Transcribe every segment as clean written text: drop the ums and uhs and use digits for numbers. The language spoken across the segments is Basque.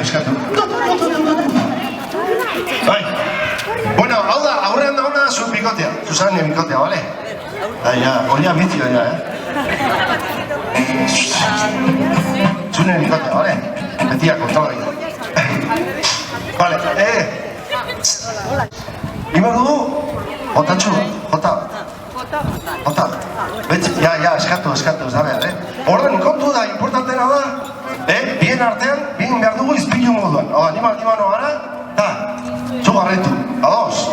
eskatu. Bai. Bueno, hau da, aurrean dauna zu bikotea. Susane bikotea, bale? Oia bizio, Zune bikotea, bale? Betia, kontala dira. Bale, Iba dugu, Jotatxu, Jota. Eskatu, ez da behar, Orden, kontu da, importantena da, bien artean, bien behar dugu izpilu moduan. Hau da, nima no gara, zu garritu, ados.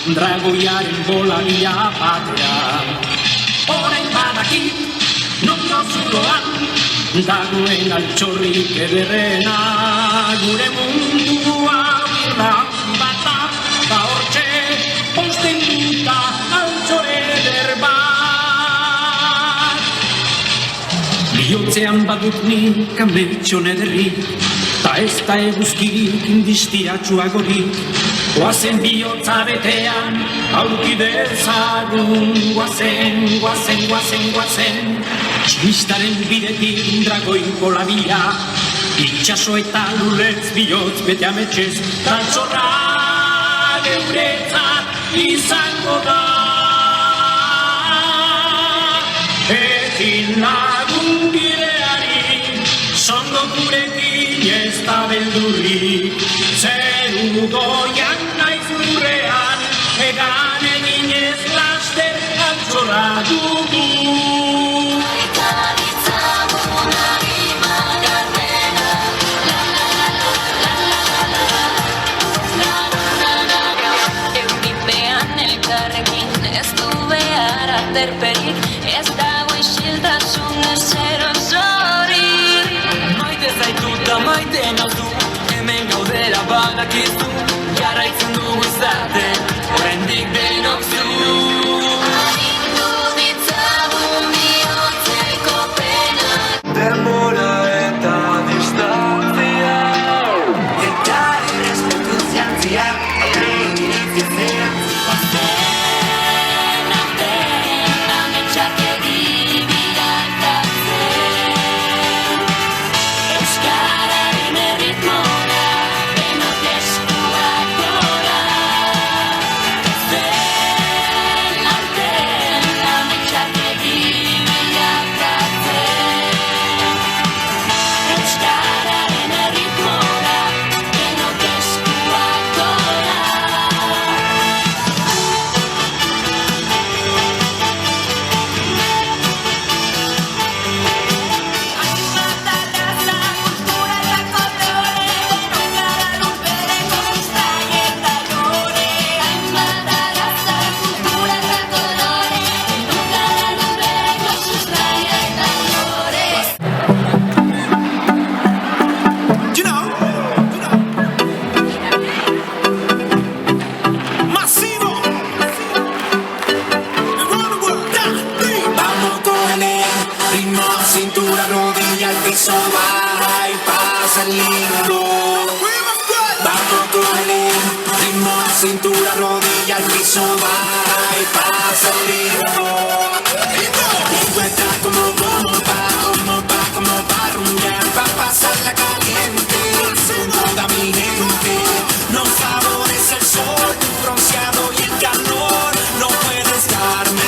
Dragoiaren bolagia batean. Orain badakit, Nondo zuloan dagoen altxorrik ederrena, gure mundua birra bata, ba hortxe posten duta altxore eder bat. Bihotzean badut nik ametxon ederri, ta ez da eguzkirik indistiratsuagorik, goazen bihotza betean aurki dezagun, goazen, txistaren bidetik dragoiko labia, itxaso eta lurrez bihotz bete ametxez, taltzorra geuretzat izango da. Ekin lagun bideari, sondo gurekin ez da beldurrik, zeru goian naiz lurrean, egan eginez laster altxorra dugu. Terperik, ez dago isiltasun ezer osorik. Maite zaituta maite nauzu, hemen gaudera badakizu, jarraitzen dugu izaten, oraindik denok zu. Arindu ditzagun bihotzeko pena, Denbora eta distantzia, eta errespetu ziantzia, aurrein iritzia cintura, rodilla, al piso, baja y pasa el ritmo. Encuentra como pa' rumbear, pa' pasarla caliente. Con toda mi gente, no favorece el sol, tu bronceado y el calor, no puede estar mejor.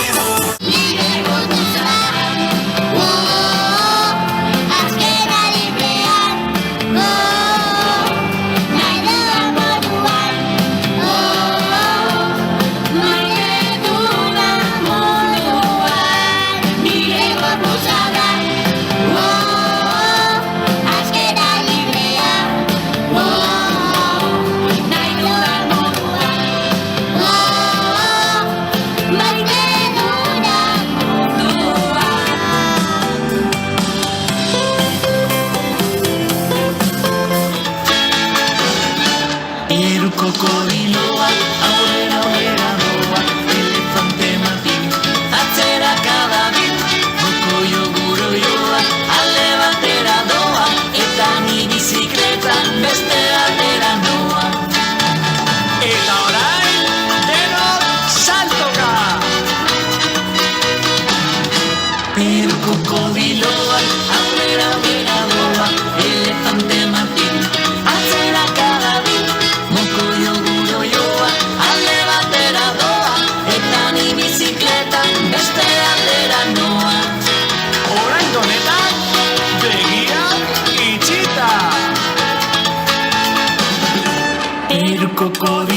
Kokodiloa, aurrera doa, elefante Martin, atzera kadabil, mokoio guroioa, alde batera doa, eta ni bizikletan beste aldera noa. Eta orain, denok saltoka! Pero kokodiloa, aurrera doa, elefante Martin, atzera kadabil, mokoio guroioa, alde batera doa, eta ni bizikletan beste aldera noa. Orain honetan, begiak itxita! Pero kokodiloa,